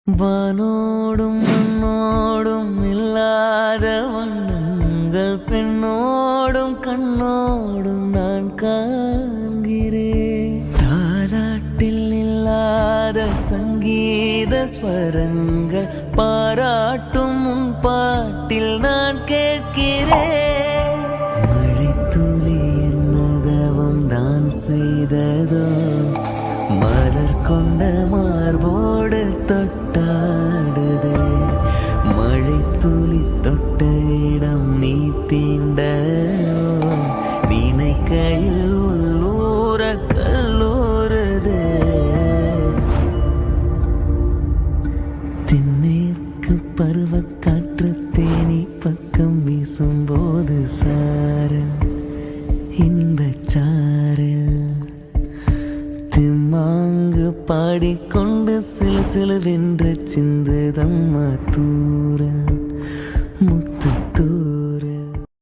வானோடும் மண்ணோடும் இல்லாத வண்ணங்கள் பெண்ணோடும் கண்ணோடும் நான் காண்கிறேன். தாலாட்டில் இல்லாத சங்கீத ஸ்வரங்கள் பாராட்டும் உன் பாட்டில் நான் கேட்கிறேன். மழைத்துளி என்னதவம் தான் செய்ததோ, மலர் கொண்ட மார்போடு தொட்டாடுதே. மழை துளி தொட்ட இடம் நீ தீண்ட, நினைக்கையில் உள்ளூர கல்லூருதே. தென்னேற்கு பருவக்காற்று தேனி பக்கம் வீசும்போது சாரல் இன்பச்சாரல் திம்மாங்கு பாடிக்கொண்டு சில சிலவென்று சிந்துதம்மா தூர.